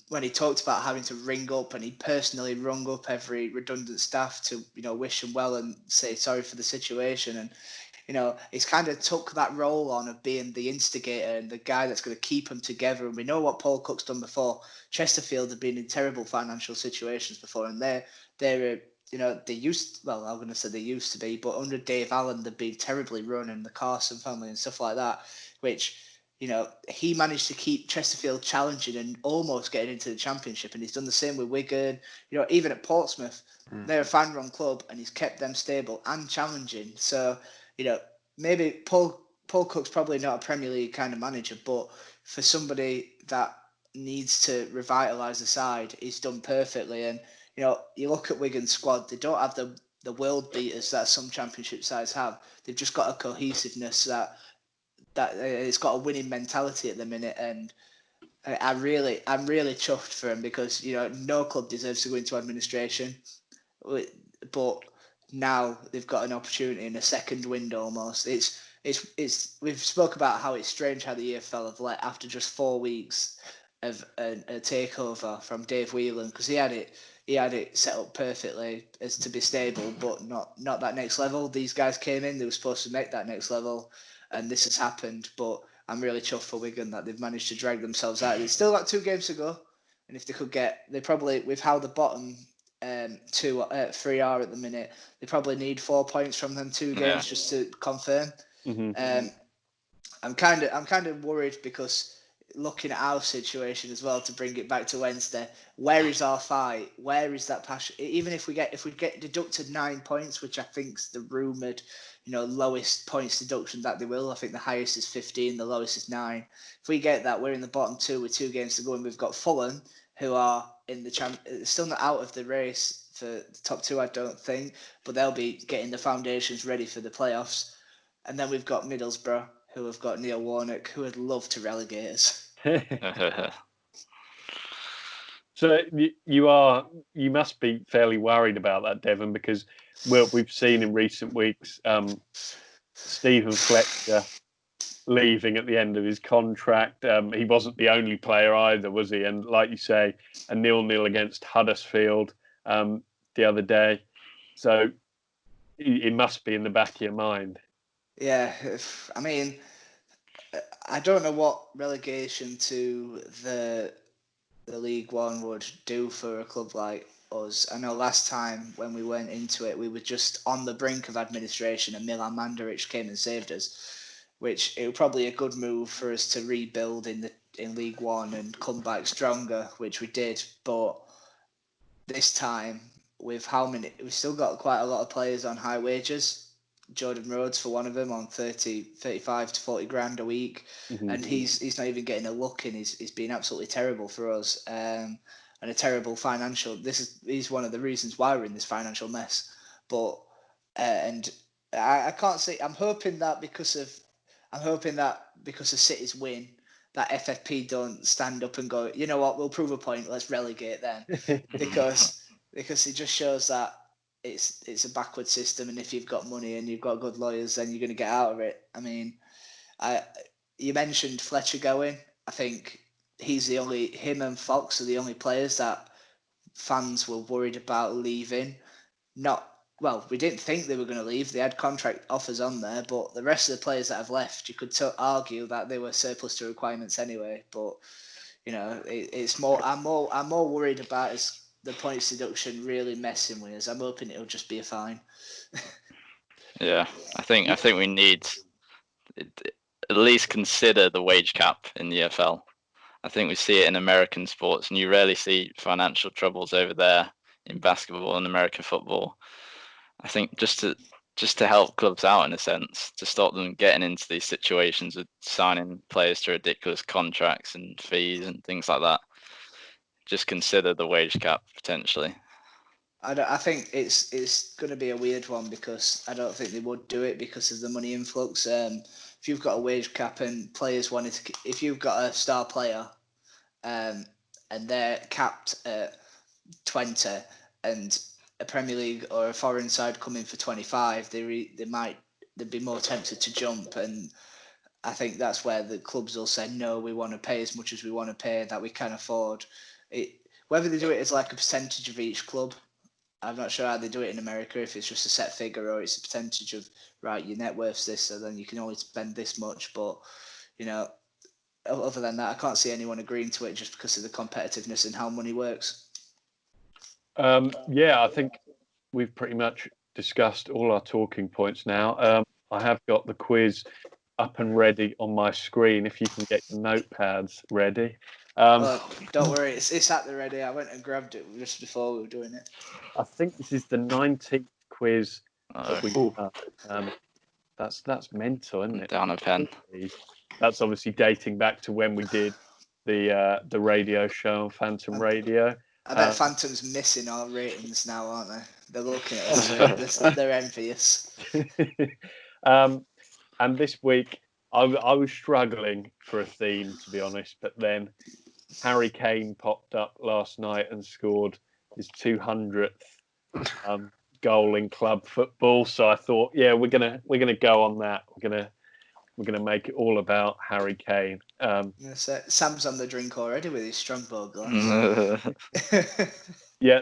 when he talked about having to ring up, and he personally rung up every redundant staff to, wish them well and say sorry for the situation. And, he's kind of took that role on of being the instigator and the guy that's going to keep them together. And we know what Paul Cook's done before. Chesterfield have been in terrible financial situations before, and they used to be, but under Dave Allen, they've been terribly run, and the Carson family and stuff like that, which, he managed to keep Chesterfield challenging and almost getting into the Championship. And he's done the same with Wigan, even at Portsmouth, they're a fan-run club, and he's kept them stable and challenging. So, maybe Paul Cook's probably not a Premier League kind of manager, but for somebody that needs to revitalise the side, he's done perfectly. And, you look at Wigan's squad, they don't have the world beaters that some Championship sides have. They've just got a cohesiveness that it's got a winning mentality at the minute. And I'm really chuffed for him, because, no club deserves to go into administration. But now they've got an opportunity in a second window almost. We've spoke about how it's strange how the EFL have let after just 4 weeks of a takeover from Dave Whelan, because he had it set up perfectly as to be stable, but not that next level. These guys came in, they were supposed to make that next level, and this has happened. But I'm really chuffed for Wigan that they've managed to drag themselves out. They've still got 2 games to go, and if they could with how the bottom 3 are at the minute, they probably need 4 points from them 2 games just to confirm. Mm-hmm. I'm kind of worried, because looking at our situation as well, to bring it back to Wednesday, where is our fight? Where is that passion? Even if we get deducted 9 points, which I think's the rumoured, lowest points deduction that they will. I think the highest is 15, the lowest is 9. If we get that, we're in the bottom 2 with 2 games to go, and we've got Fulham, who are in the still not out of the race for the top 2, I don't think, but they'll be getting the foundations ready for the playoffs. And then we've got Middlesbrough, who have got Neil Warnock, who would love to relegate us. So you must be fairly worried about that, Devon, because we've seen in recent weeks Stephen Fletcher leaving at the end of his contract. He wasn't the only player either, was he? And like you say, a 0-0 against Huddersfield the other day. So it must be in the back of your mind. Yeah, I mean, I don't know what relegation to the League One would do for a club like us. I know last time when we went into it, we were just on the brink of administration, and Milan Mandaric came and saved us, which it was probably a good move for us to rebuild in League One and come back stronger, which we did. But this time, with how many, we've still got quite a lot of players on high wages. Jordan Rhodes, for one of them, on 35 to 40 grand a week, and he's not even getting a look in. He's been absolutely terrible for us, and a terrible financial. He's one of the reasons why we're in this financial mess. But and I can't see. I'm hoping that because of City's win, that FFP don't stand up and go, you know what, we'll prove a point. Let's relegate then, because it just shows that it's a backward system, and if you've got money and you've got good lawyers, then you're going to get out of it. I mean, you mentioned Fletcher going. I think him and Fox are the only players that fans were worried about leaving. We didn't think they were going to leave. They had contract offers on there, but the rest of the players that have left, you could argue that they were surplus to requirements anyway. But it's more. I'm more worried about the points deduction really messing with us. I'm hoping it'll just be a fine. Yeah, I think we need at least consider the wage cap in the EFL. I think we see it in American sports, and you rarely see financial troubles over there in basketball and American football. I think just to help clubs out in a sense, to stop them getting into these situations of signing players to ridiculous contracts and fees and things like that. Just consider the wage cap potentially. I think it's going to be a weird one, because I don't think they would do it because of the money influx. If you've got a wage cap and players if you've got a star player, and they're capped at 20, and a Premier League or a foreign side come in for 25, they'd be more tempted to jump, and I think that's where the clubs will say, no, we want to pay as much as we want to pay that we can afford. Whether they do it as like a percentage of each club, I'm not sure how they do it in America, if it's just a set figure or it's a percentage of, right, your net worth's this, so then you can only spend this much. But, other than that, I can't see anyone agreeing to it just because of the competitiveness and how money works. I think we've pretty much discussed all our talking points now. I have got the quiz up and ready on my screen, if you can get your notepads ready. Don't worry, it's at the ready. I went and grabbed it just before we were doing it. I think this is the 19th quiz that we've done. That's mental, isn't it? Down a pen. That's obviously dating back to when we did the radio show on Phantom Radio. I bet Phantom's missing our ratings now, aren't they? They're looking at us. They're envious. And this week, I was struggling for a theme, to be honest. But then Harry Kane popped up last night and scored his 200th goal in club football. So I thought, we're gonna go on that. We're gonna make it all about Harry Kane. Sam's on the drink already with his Strongbow glass.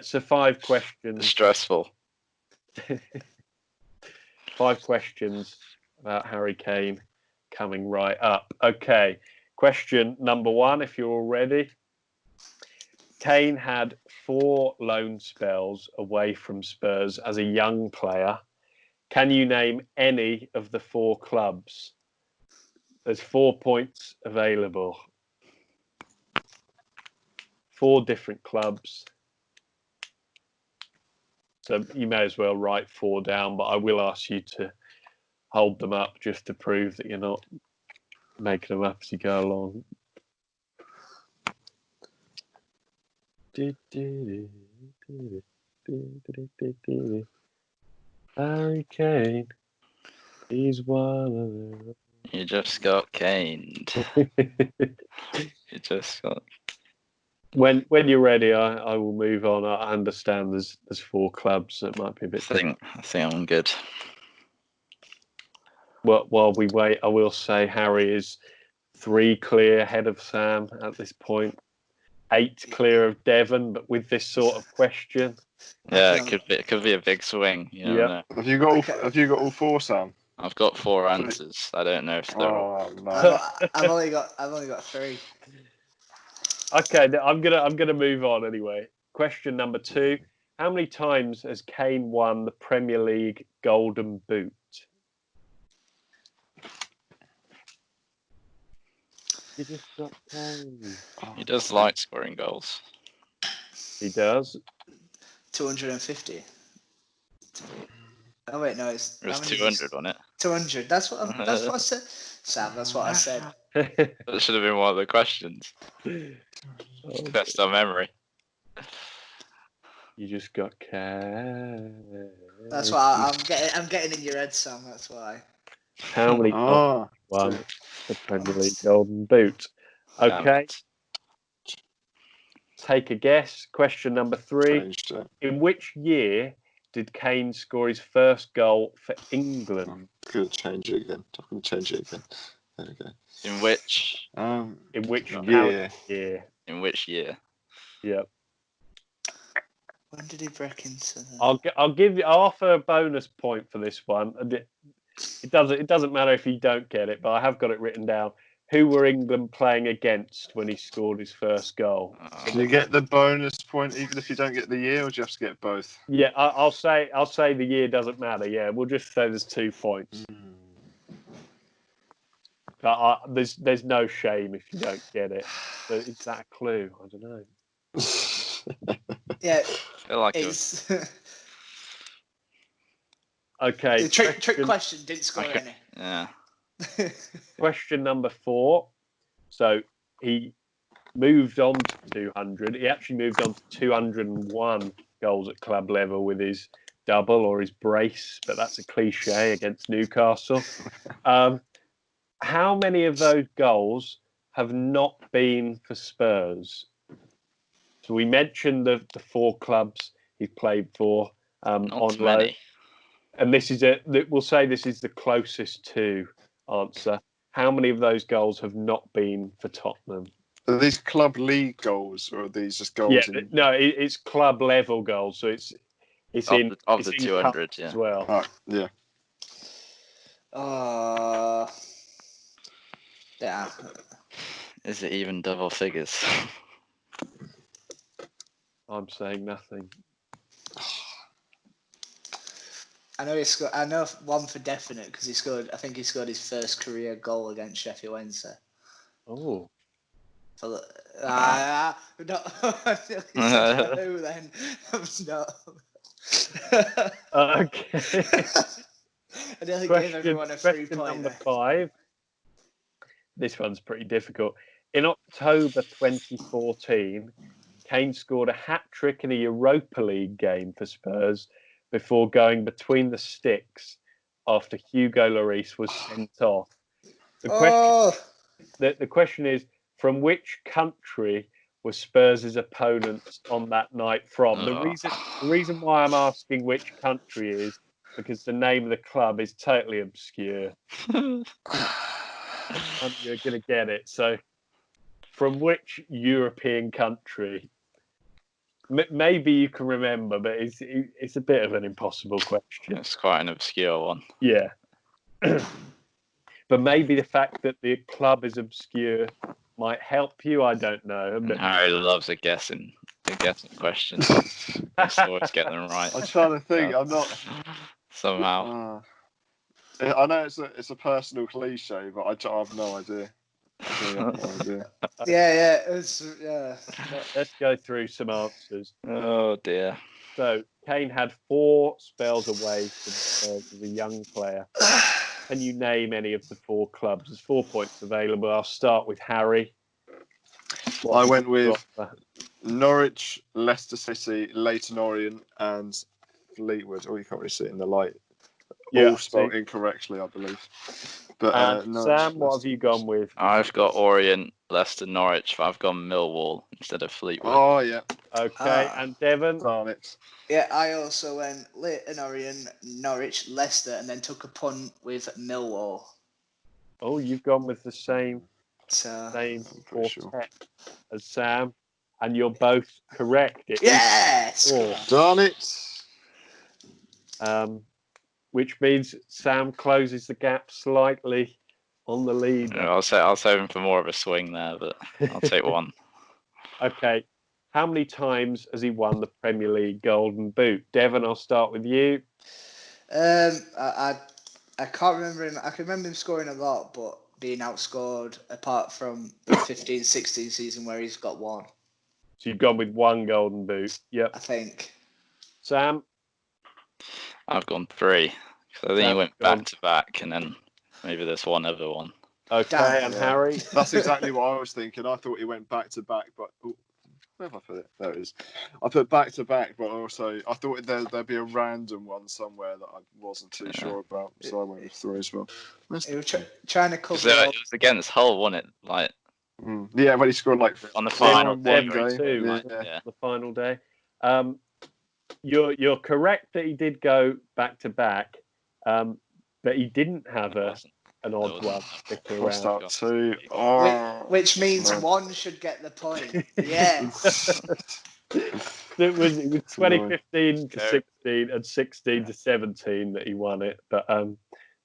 So 5 questions. Stressful. 5 questions about Harry Kane coming right up. Okay, question number 1, if you're all ready. Kane had 4 loan spells away from Spurs as a young player. Can you name any of the 4 clubs? There's 4 points available. 4 different clubs. So you may as well write 4 down, but I will ask you to hold them up just to prove that you're not making them up as you go along. Harry Kane, he's one of them. You just got caned. You just got. When you're ready, I will move on. I understand there's 4 clubs, so it might be a bit. I think I'm good. Well, while we wait, I will say Harry is 3 clear ahead of Sam at this point. 8 clear of Devon, but with this sort of question, it could be a big swing. You never know. Have you got all 4, Sam? I've got 4 answers. I don't know if they're all. No. I've only got 3. Okay, I'm gonna move on anyway. Question number 2: how many times has Kane won the Premier League Golden Boot? He just got Kane. He does like scoring goals. He does. 250. Oh wait, no, it's It was 200 on it. 200. That's what I said. Sam, that's what I said. That should have been one of the questions. Test our memory. You just got cash. That's why I'm getting in your head, Sam. That's why. How many times won the Premier League Golden Boot? Okay. Take a guess. Question number 3. In which year did Kane score his first goal for England? I'm going to change it again. There we go. In which? In which year? In which year? Yep. When did he break into the... I'll offer a bonus point for this one. It doesn't matter if you don't get it, but I have got it written down. Who were England playing against when he scored his first goal? Can you get the bonus point even if you don't get the year, or do you have to get both? Yeah, I'll say the year doesn't matter. Yeah, we'll just say there's 2 points. There's no shame if you don't get it. But is that a clue? I don't know. Yeah, I feel like it's... Okay. The trick question didn't score any. Yeah. Question number 4. So he moved on to 200. He actually moved on to 201 goals at club level with his double or his brace, but that's a cliche against Newcastle. How many of those goals have not been for Spurs? So we mentioned the 4 clubs he played for on loan. And we'll say this is the closest to answer. How many of those goals have not been for Tottenham? Are these club league goals, or are these just goals? Yeah, no, it's club level goals, so it's in the 200, yeah, as well. Yeah. Yeah. Is it even double figures? I'm saying nothing. I know he scored. I know one for definite because he scored. I think he scored his first career goal against Sheffield Wednesday. Oh. No. Who then? No. Okay. I nearly gave everyone a 3 point. Number 5. This one's pretty difficult. In October 2014, Kane scored a hat-trick in a Europa League game for Spurs before going between the sticks after Hugo Lloris was sent off. The question is, from which country were Spurs' opponents on that night from? The reason why I'm asking which country is because the name of the club is totally obscure. You're going to get it. So, from which European country? Maybe you can remember, but it's a bit of an impossible question. It's quite an obscure one. Yeah. But maybe the fact that the club is obscure might help you. I don't know. Harry loves a guessing question. I always get them right. I'm trying to think. I'm not somehow. I know it's a personal cliche, but I have no idea. Yeah. Let's go through some answers. Oh dear. So Kane had 4 spells away from Spurs as a young player. Can you name any of the 4 clubs? There's 4 points available. I'll start with Harry. I went with Norwich, Leicester City, Leyton Orient, and Fleetwood. Oh, you can't really see it in the light. Yeah, all spelled incorrectly, I believe. But Sam, what have you gone with? I've got Orient, Leicester, Norwich, but I've gone Millwall instead of Fleetwood. Oh, yeah. Okay, and Devon? Barnet. Yeah, I also went Leyton Orient, Norwich, Leicester, and then took a punt with Millwall. Oh, you've gone with the same quartet as Sam, and you're both correct. Yes! Darn it! Which means Sam closes the gap slightly on the lead. Yeah, I'll save him for more of a swing there, but I'll take one. Okay. How many times has he won the Premier League Golden Boot? Devon, I'll start with you. I can't remember him. I can remember him scoring a lot, but being outscored apart from the 15-16 season where he's got 1. So you've gone with 1 Golden Boot. Yep. I think. Sam? I've gone 3. So I think he Sam's went gone. back to back, and then maybe there's one other one. Okay, Damn. and Yeah. Harry? That's exactly what I was thinking. I thought he went back to back, but where have I put it? There it is. I put back to back, but also I thought there'd be a random one somewhere that I wasn't too sure about, so I went with 3 as well. He was trying to cover So all. it was against Hull, wasn't it? Like Yeah, when he scored like on the 4 final in day, one or day. two, Yeah. like, yeah. The final day. You're correct that he did go back to back, but he didn't have It wasn't. an There odd wasn't. one sticking Crossed around. out 2. Oh, Which means no. one should get the point. Yeah. It was 2015 to Go. 16 and 16 to 17 that he won it, but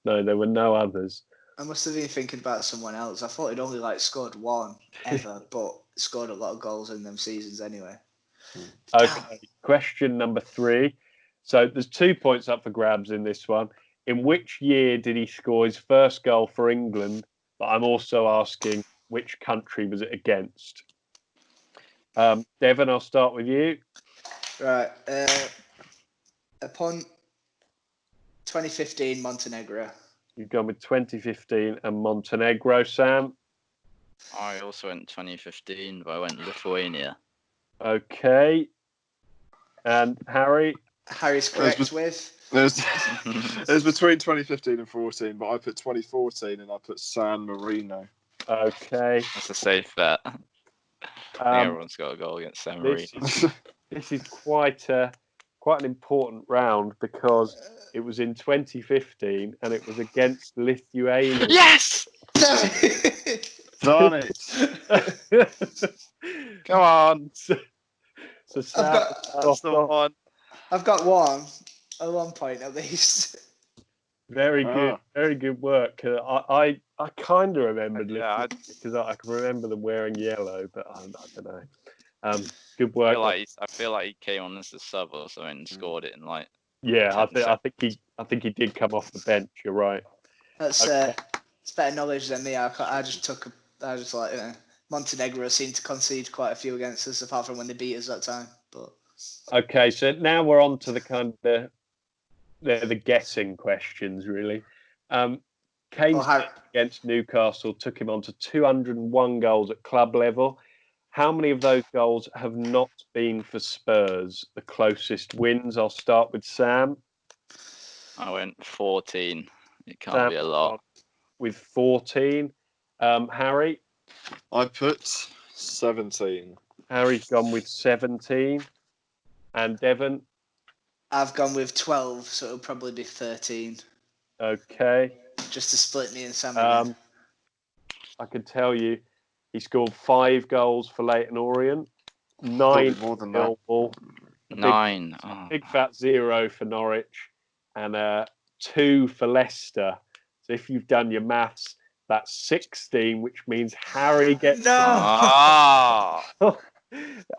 no, there were no others. I must have been thinking about someone else. I thought he'd only like scored 1 ever, but scored a lot of goals in them seasons anyway. Okay, question number 3. So there's 2 points up for grabs in this one. In which year did he score his first goal for England? But I'm also asking which country was it against? Devon, I'll start with you. Right. Upon 2015 Montenegro. You've gone with 2015 and Montenegro, Sam. I also went 2015, but I went Lithuania. Okay. And Harry? Harry's correct with. It was between 2015 and 14, but I put 2014 and I put San Marino. Okay. That's a safe bet. I think everyone's got a goal against San Marino. This is quite an important round because it was in 2015 and it was against Lithuania. Yes! Darn it! Come on! So Sam, That's the one. I've got 1 point at least. very good, very good work. I kind of remembered Yeah, because I can remember them wearing yellow, but I don't know. Good work. I feel like he came on as a sub or something and scored it in like. Yeah, 10 I think he did come off the bench. You're right. That's Okay. it's better knowledge than me. I just like Montenegro seemed to concede quite a few against us, apart from when they beat us that time. But Okay, so now we're on to the kind of the guessing questions, really. Kane's against Newcastle took him on to 201 goals at club level. How many of those goals have not been for Spurs? The closest wins. I'll start with Sam. I went 14. It can't Sam be a lot. with 14. Harry? I put 17. Harry's gone with 17. And Devon? I've gone with 12, so it'll probably be 13. Okay. Just to split me and Sam again. I can tell you, he scored 5 goals for Leyton Orient, 9 more than Millwall, 9. big fat 0 for Norwich, and 2 for Leicester. So if you've done your maths, that's 16, which means Harry gets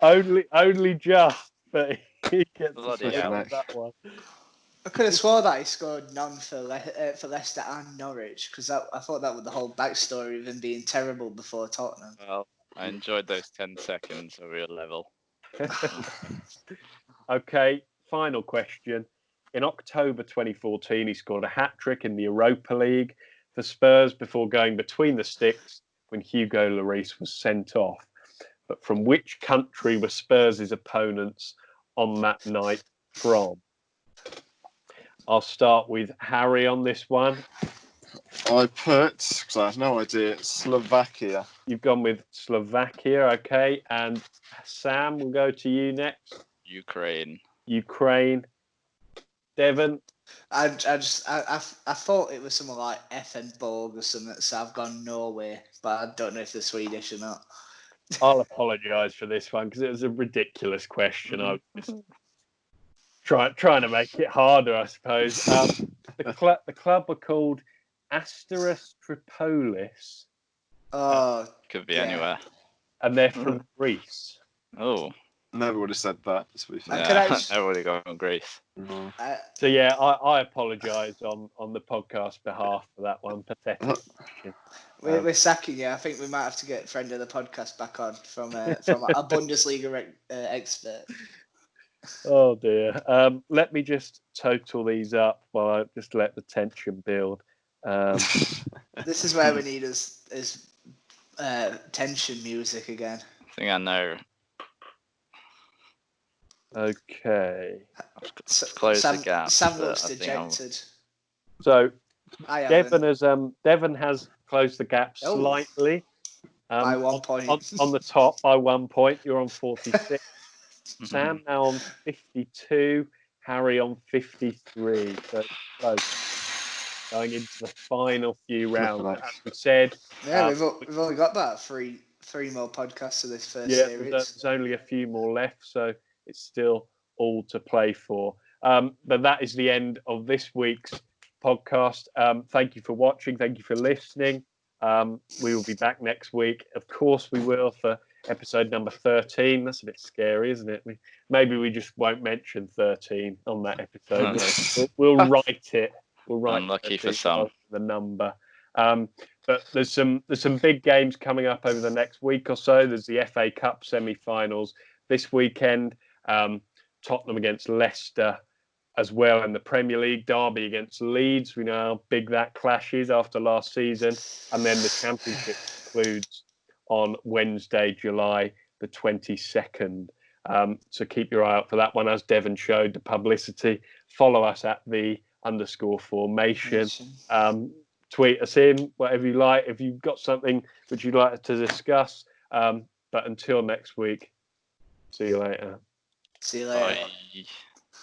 only just, but he gets that one. I could have swore that he scored none for Leicester and Norwich, because I thought that was the whole backstory of him being terrible before Tottenham. Well, I enjoyed those 10 seconds of real level. Okay, final question. In October 2014, he scored a hat-trick in the Europa League for Spurs before going between the sticks when Hugo Lloris was sent off. But from which country were Spurs' opponents on that night from? I'll start with Harry on this one. I put, because I have no idea, Slovakia. You've gone with Slovakia, okay. And Sam, we'll go to you next. Ukraine. Devon? I thought it was something like Effenborg or something, so I've gone Norway, but I don't know if they're Swedish or not. I'll apologise for this one because it was a ridiculous question. I was just trying to make it harder, I suppose. The club were called Asteras Tripolis. Could be anywhere. And they're from Greece. Oh. Never would have said that, to be fair. Yeah, never would have gone on Greece. So yeah, I apologise on the podcast behalf for that one. Pathetic. We're sacking you. I think we might have to get a friend of the podcast back on from a Bundesliga expert. Oh dear. Let me just total these up while I just let the tension build. This is where we need is tension music again. I think I know. Okay. I've closed the gap. Sam but looks I think I'm- dejected. So I haven't. Devon has closed the gap Oh. slightly. By 1 point. On the top by 1 point. You're on 46. Sam now on 52. Harry on 53. So close. Going into the final few rounds. Nice. As we said, Yeah, we've only got about three more podcasts of this first series. There's only a few more left, so it's still all to play for. But that is the end of this week's podcast. Thank you for watching. Thank you for listening. We will be back next week. Of course, we will for episode number 13. That's a bit scary, isn't it? Maybe we just won't mention 13 on that episode. We'll write it. We'll write Unlucky for some. the number. But there's some big games coming up over the next week or so. There's the FA Cup semi-finals this weekend. Tottenham against Leicester as well, and the Premier League derby against Leeds. We know how big that clash is after last season. And then the Championship concludes on Wednesday, July the 22nd. So keep your eye out for that one. As Devon showed the publicity, follow us at _Fourmation. Tweet us in, whatever you like. If you've got something which you'd like to discuss. But until next week, see you later. See you later. Bye.